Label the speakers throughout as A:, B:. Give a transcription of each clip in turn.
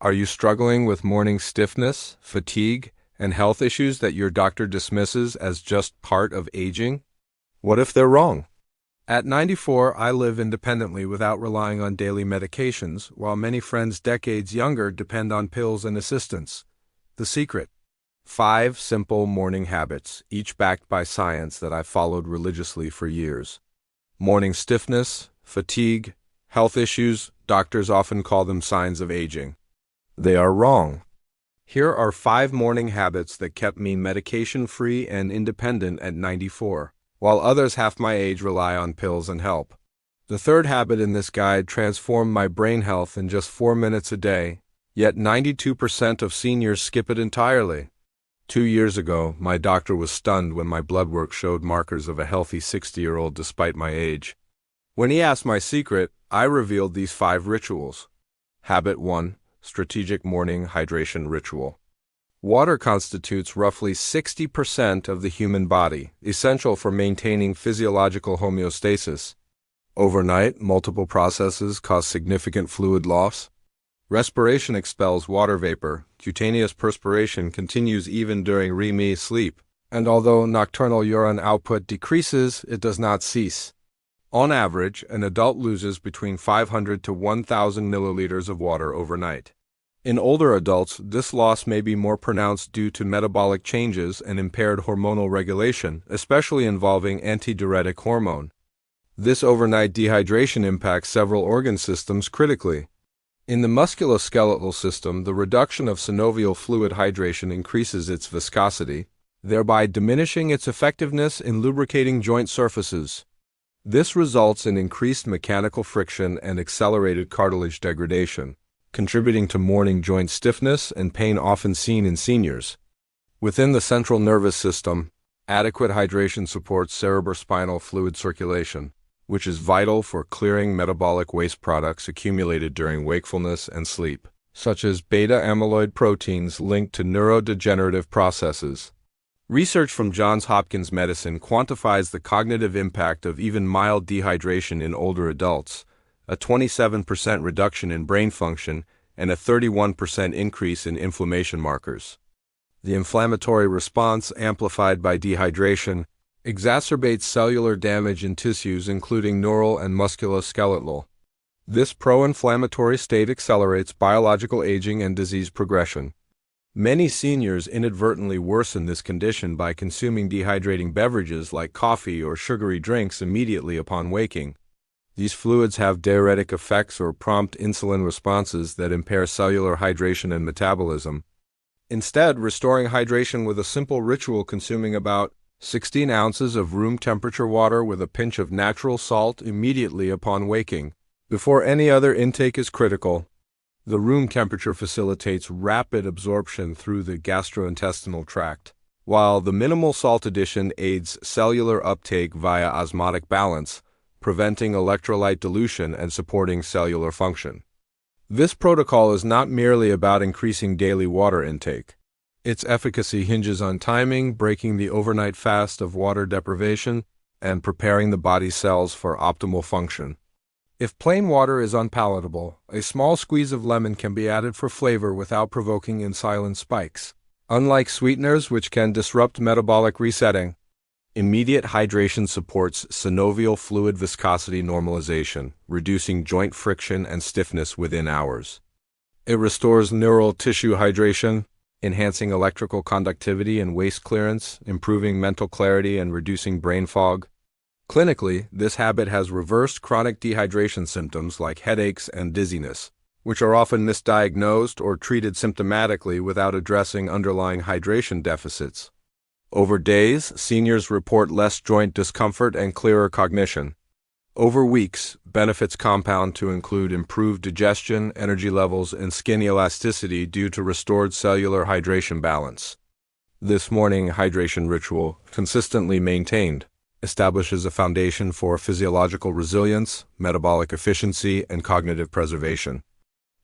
A: Are you struggling with morning stiffness, fatigue, and health issues that your doctor dismisses as just part of aging? What if they're wrong? At 94, I live independently without relying on daily medications, while many friends decades younger depend on pills and assistance. The secret: 5 simple morning habits, each backed by science that I've followed religiously for years. Morning stiffness, fatigue, health issues, doctors often call them signs of aging. They are wrong. Here are 5 morning habits that kept me medication-free and independent at 94, while others half my age rely on pills and help. The third habit in this guide transformed my brain health in just 4 minutes a day, yet 92% of seniors skip it entirely. 2 years ago, my doctor was stunned when my blood work showed markers of a healthy 60-year-old despite my age. When he asked my secret, I revealed these 5 rituals. Habit 1. Strategic morning hydration ritual. Water constitutes roughly 60% of the human body, essential for maintaining physiological homeostasis. Overnight, multiple processes cause significant fluid loss. Respiration expels water vapor, cutaneous perspiration continues even during REM sleep, and although nocturnal urine output decreases, it does not cease. On average, an adult loses between 500 to 1,000 milliliters of water overnight. In older adults, this loss may be more pronounced due to metabolic changes and impaired hormonal regulation, especially involving antidiuretic hormone. This overnight dehydration impacts several organ systems critically. In the musculoskeletal system, the reduction of synovial fluid hydration increases its viscosity, thereby diminishing its effectiveness in lubricating joint surfaces. This results in increased mechanical friction and accelerated cartilage degradation, contributing to morning joint stiffness and pain often seen in seniors. Within the central nervous system, adequate hydration supports cerebrospinal fluid circulation, which is vital for clearing metabolic waste products accumulated during wakefulness and sleep, such as beta-amyloid proteins linked to neurodegenerative processes. Research from Johns Hopkins Medicine quantifies the cognitive impact of even mild dehydration in older adults, a 27% reduction in brain function and a 31% increase in inflammation markers. The inflammatory response, amplified by dehydration, exacerbates cellular damage in tissues including neural and musculoskeletal. This pro-inflammatory state accelerates biological aging and disease progression. Many seniors inadvertently worsen this condition by consuming dehydrating beverages like coffee or sugary drinks immediately upon waking. These fluids have diuretic effects or prompt insulin responses that impair cellular hydration and metabolism. Instead, restoring hydration with a simple ritual consuming about 16 ounces of room temperature water with a pinch of natural salt immediately upon waking, before any other intake is critical. The room temperature facilitates rapid absorption through the gastrointestinal tract, while the minimal salt addition aids cellular uptake via osmotic balance, preventing electrolyte dilution and supporting cellular function. This protocol is not merely about increasing daily water intake. Its efficacy hinges on timing, breaking the overnight fast of water deprivation, and preparing the body's cells for optimal function. If plain water is unpalatable, a small squeeze of lemon can be added for flavor without provoking insulin spikes. Unlike sweeteners, which can disrupt metabolic resetting, immediate hydration supports synovial fluid viscosity normalization, reducing joint friction and stiffness within hours. It restores neural tissue hydration, enhancing electrical conductivity and waste clearance, improving mental clarity and reducing brain fog. Clinically, this habit has reversed chronic dehydration symptoms like headaches and dizziness, which are often misdiagnosed or treated symptomatically without addressing underlying hydration deficits. Over days, seniors report less joint discomfort and clearer cognition. Over weeks, benefits compound to include improved digestion, energy levels, and skin elasticity due to restored cellular hydration balance. This morning hydration ritual, consistently maintained, establishes a foundation for physiological resilience, metabolic efficiency, and cognitive preservation.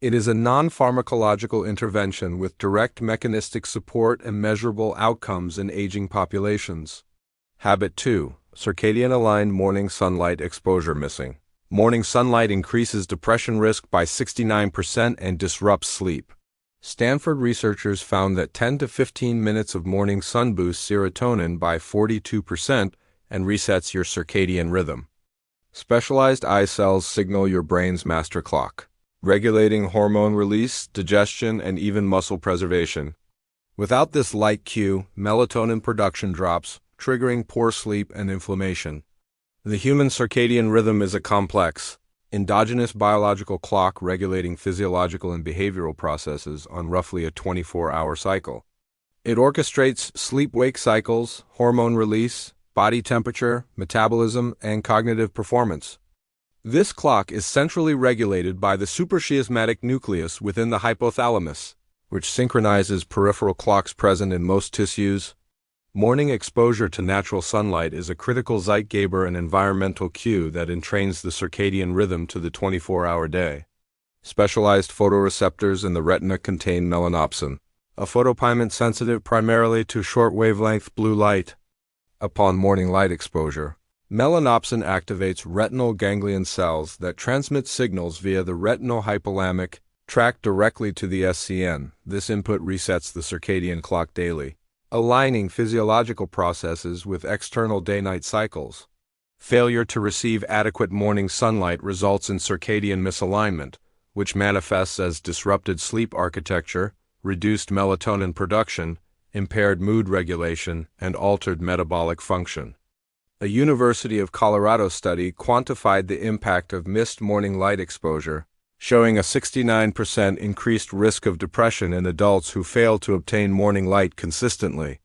A: It is a non-pharmacological intervention with direct mechanistic support and measurable outcomes in aging populations. Habit 2. Circadian-aligned morning sunlight exposure missing. Morning sunlight increases depression risk by 69% and disrupts sleep. Stanford researchers found that 10 to 15 minutes of morning sun boosts serotonin by 42% and resets your circadian rhythm. Specialized eye cells signal your brain's master clock, regulating hormone release, digestion, and even muscle preservation. Without this light cue, melatonin production drops, triggering poor sleep and inflammation. The human circadian rhythm is a complex, endogenous biological clock regulating physiological and behavioral processes on roughly a 24-hour cycle. It orchestrates sleep-wake cycles, hormone release, body temperature, metabolism, and cognitive performance. This clock is centrally regulated by the suprachiasmatic nucleus within the hypothalamus, which synchronizes peripheral clocks present in most tissues. Morning exposure to natural sunlight is a critical Zeitgeber and environmental cue that entrains the circadian rhythm to the 24-hour day. Specialized photoreceptors in the retina contain melanopsin, a photopigment sensitive primarily to short-wavelength blue light. Upon morning light exposure, melanopsin activates retinal ganglion cells that transmit signals via the retinal hypothalamic tract directly to the SCN. This input resets the circadian clock daily, aligning physiological processes with external day-night cycles. Failure to receive adequate morning sunlight results in circadian misalignment, which manifests as disrupted sleep architecture, reduced melatonin production, impaired mood regulation, and altered metabolic function. A University of Colorado study quantified the impact of missed morning light exposure, showing a 69% increased risk of depression in adults who fail to obtain morning light consistently.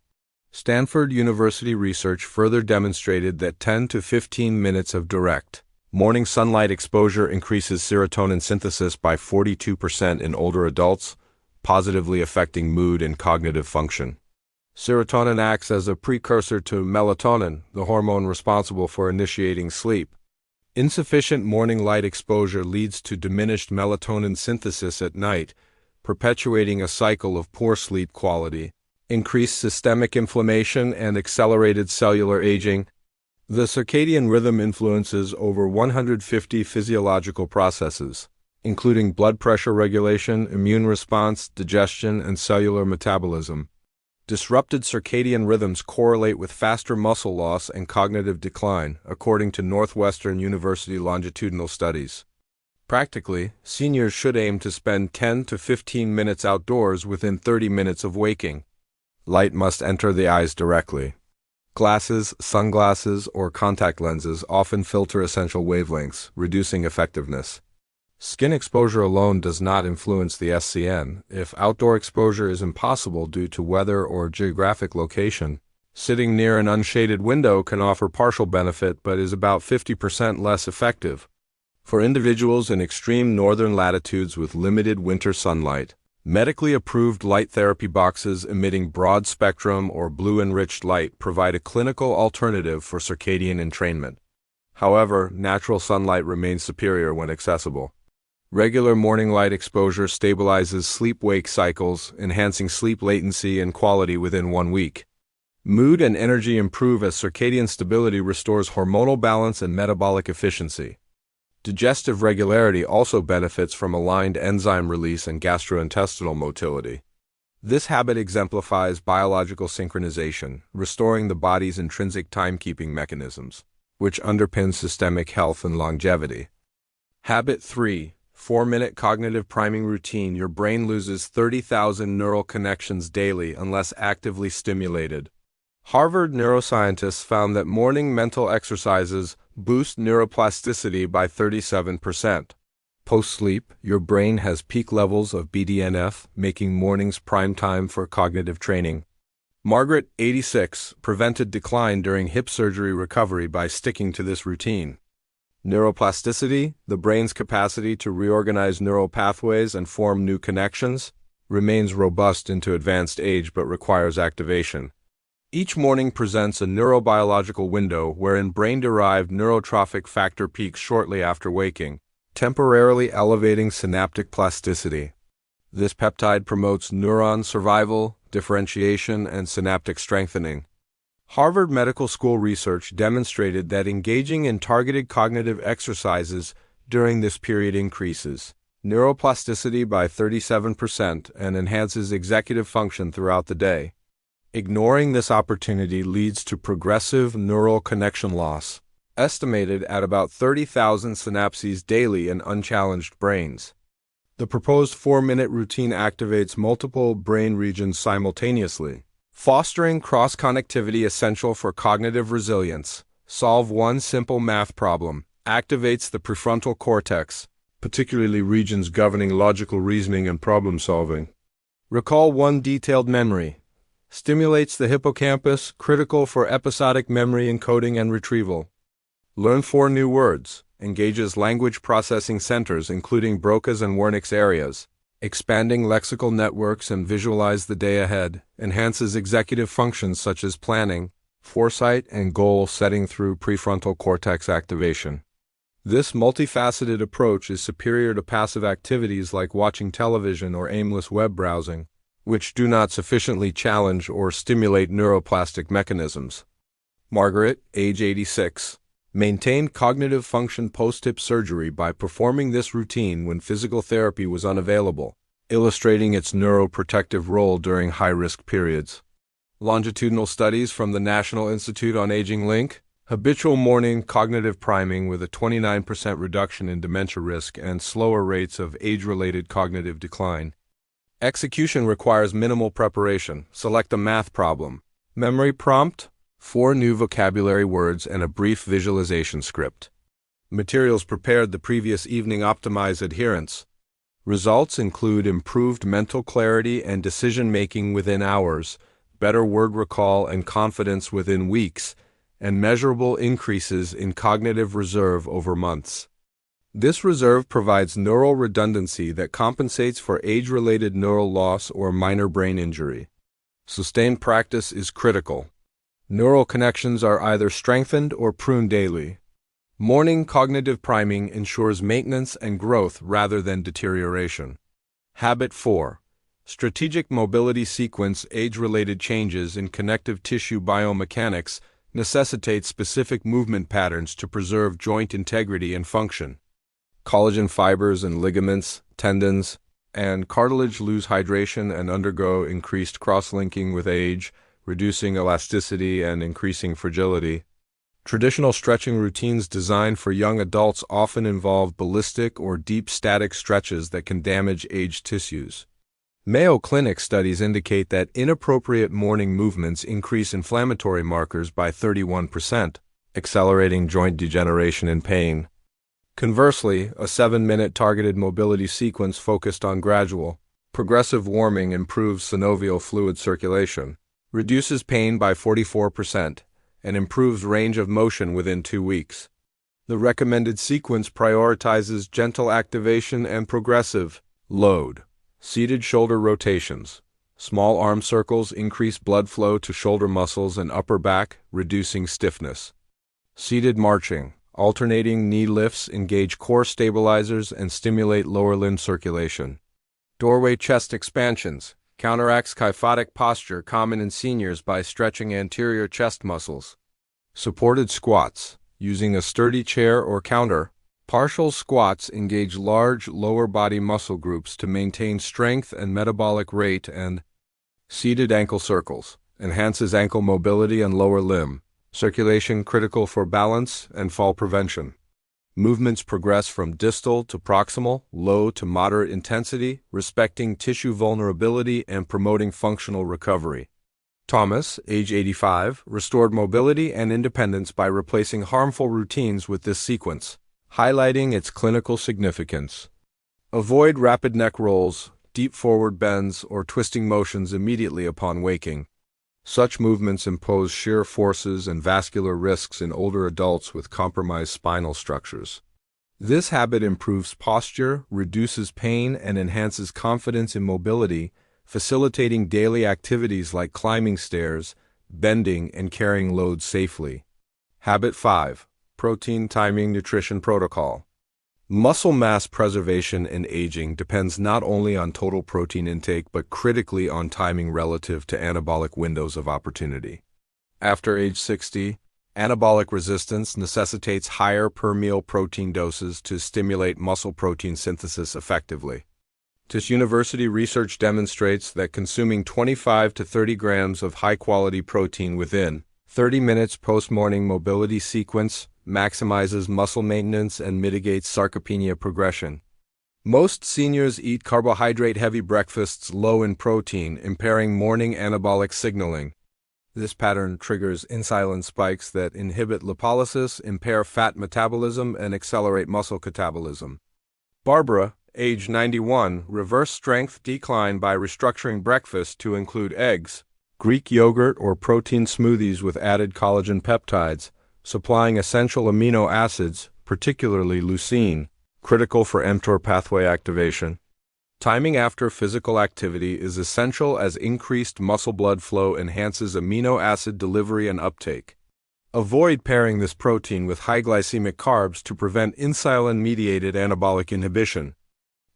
A: Stanford University research further demonstrated that 10 to 15 minutes of direct morning sunlight exposure increases serotonin synthesis by 42% in older adults, positively affecting mood and cognitive function. Serotonin acts as a precursor to melatonin, the hormone responsible for initiating sleep. Insufficient morning light exposure leads to diminished melatonin synthesis at night, perpetuating a cycle of poor sleep quality, increased systemic inflammation, and accelerated cellular aging. The circadian rhythm influences over 150 physiological processes, including blood pressure regulation, immune response, digestion, and cellular metabolism. Disrupted circadian rhythms correlate with faster muscle loss and cognitive decline, according to Northwestern University longitudinal studies. Practically, seniors should aim to spend 10 to 15 minutes outdoors within 30 minutes of waking. Light must enter the eyes directly. Glasses, sunglasses, or contact lenses often filter essential wavelengths, reducing effectiveness. Skin exposure alone does not influence the SCN. If outdoor exposure is impossible due to weather or geographic location, sitting near an unshaded window can offer partial benefit but is about 50% less effective. For individuals in extreme northern latitudes with limited winter sunlight, medically approved light therapy boxes emitting broad-spectrum or blue-enriched light provide a clinical alternative for circadian entrainment. However, natural sunlight remains superior when accessible. Regular morning light exposure stabilizes sleep-wake cycles, enhancing sleep latency and quality within 1 week. Mood and energy improve as circadian stability restores hormonal balance and metabolic efficiency. Digestive regularity also benefits from aligned enzyme release and gastrointestinal motility. This habit exemplifies biological synchronization, restoring the body's intrinsic timekeeping mechanisms, which underpin systemic health and longevity. Habit 3. 4-minute cognitive priming routine. Your brain loses 30,000 neural connections daily unless actively stimulated. Harvard neuroscientists found that morning mental exercises boost neuroplasticity by 37%. Post-sleep, your brain has peak levels of BDNF, making mornings prime time for cognitive training. Margaret, 86, prevented decline during hip surgery recovery by sticking to this routine. Neuroplasticity, the brain's capacity to reorganize neural pathways and form new connections, remains robust into advanced age but requires activation. Each morning presents a neurobiological window wherein brain-derived neurotrophic factor peaks shortly after waking, temporarily elevating synaptic plasticity. This peptide promotes neuron survival, differentiation, and synaptic strengthening. Harvard Medical School research demonstrated that engaging in targeted cognitive exercises during this period increases neuroplasticity by 37%, and enhances executive function throughout the day. Ignoring this opportunity leads to progressive neural connection loss, estimated at about 30,000 synapses daily in unchallenged brains. The proposed 4-minute routine activates multiple brain regions simultaneously, fostering cross-connectivity essential for cognitive resilience. Solve one simple math problem. Activates the prefrontal cortex, particularly regions governing logical reasoning and problem solving. Recall one detailed memory. Stimulates the hippocampus, critical for episodic memory encoding and retrieval. Learn 4 new words. Engages language processing centers including Broca's and Wernicke's areas. Expanding lexical networks and visualize the day ahead. Enhances executive functions such as planning, foresight, and goal setting through prefrontal cortex activation. This multifaceted approach is superior to passive activities like watching television or aimless web browsing, which do not sufficiently challenge or stimulate neuroplastic mechanisms. Margaret, age 86, maintained cognitive function post-hip surgery by performing this routine when physical therapy was unavailable, illustrating its neuroprotective role during high-risk periods. Longitudinal studies from the National Institute on Aging link habitual morning cognitive priming with a 29% reduction in dementia risk and slower rates of age-related cognitive decline. Execution requires minimal preparation. Select a math problem. Memory prompt, 4 new vocabulary words and a brief visualization script. Materials prepared the previous evening optimize adherence. Results include improved mental clarity and decision-making within hours, better word recall and confidence within weeks, and measurable increases in cognitive reserve over months. This reserve provides neural redundancy that compensates for age-related neural loss or minor brain injury. Sustained practice is critical. Neural connections are either strengthened or pruned daily. Morning cognitive priming ensures maintenance and growth rather than deterioration. Habit 4. Strategic mobility sequence. Age-related changes in connective tissue biomechanics necessitate specific movement patterns to preserve joint integrity and function. Collagen fibers and ligaments, tendons, and cartilage lose hydration and undergo increased cross-linking with age, reducing elasticity and increasing fragility. Traditional stretching routines designed for young adults often involve ballistic or deep static stretches that can damage aged tissues. Mayo Clinic studies indicate that inappropriate morning movements increase inflammatory markers by 31%, accelerating joint degeneration and pain. Conversely, a 7-minute targeted mobility sequence focused on gradual, progressive warming improves synovial fluid circulation, reduces pain by 44%, and improves range of motion within 2 weeks. The recommended sequence prioritizes gentle activation and progressive load. Seated shoulder rotations. Small arm circles increase blood flow to shoulder muscles and upper back, reducing stiffness. Seated marching. Alternating knee lifts engage core stabilizers and stimulate lower limb circulation. Doorway chest expansions. Counteracts kyphotic posture common in seniors by stretching anterior chest muscles. Supported squats. Using a sturdy chair or counter. Partial squats engage large lower body muscle groups to maintain strength and metabolic rate. And seated ankle circles. Enhances ankle mobility and lower limb circulation, critical for balance and fall prevention. Movements progress from distal to proximal, low to moderate intensity, respecting tissue vulnerability and promoting functional recovery. Thomas, age 85, restored mobility and independence by replacing harmful routines with this sequence, highlighting its clinical significance. Avoid rapid neck rolls, deep forward bends, or twisting motions immediately upon waking. Such movements impose shear forces and vascular risks in older adults with compromised spinal structures. This habit improves posture, reduces pain, and enhances confidence in mobility, facilitating daily activities like climbing stairs, bending, and carrying loads safely. Habit 5. Protein timing nutrition protocol. Muscle mass preservation in aging depends not only on total protein intake but critically on timing relative to anabolic windows of opportunity. After age 60, Anabolic resistance necessitates higher per-meal protein doses to stimulate muscle protein synthesis effectively. Tisch University research demonstrates that consuming 25 to 30 grams of high-quality protein within 30 minutes post-morning mobility sequence maximizes muscle maintenance and mitigates sarcopenia progression. Most seniors eat carbohydrate-heavy breakfasts low in protein, impairing morning anabolic signaling. This pattern triggers insulin spikes that inhibit lipolysis, impair fat metabolism, and accelerate muscle catabolism. Barbara, age 91, reversed strength decline by restructuring breakfast to include eggs, Greek yogurt, or protein smoothies with added collagen peptides, supplying essential amino acids, particularly leucine, critical for mTOR pathway activation. Timing after physical activity is essential as increased muscle blood flow enhances amino acid delivery and uptake. Avoid pairing this protein with high glycemic carbs to prevent insulin-mediated anabolic inhibition.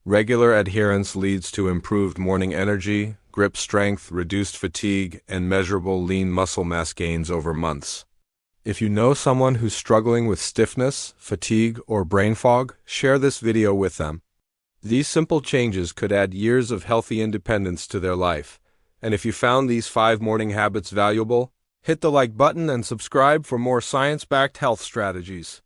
A: Regular adherence leads to improved morning energy, grip strength, reduced fatigue, and measurable lean muscle mass gains over months. If you know someone who's struggling with stiffness, fatigue, or brain fog, share this video with them. These simple changes could add years of healthy independence to their life. And if you found these 5 morning habits valuable, hit the like button and subscribe for more science-backed health strategies.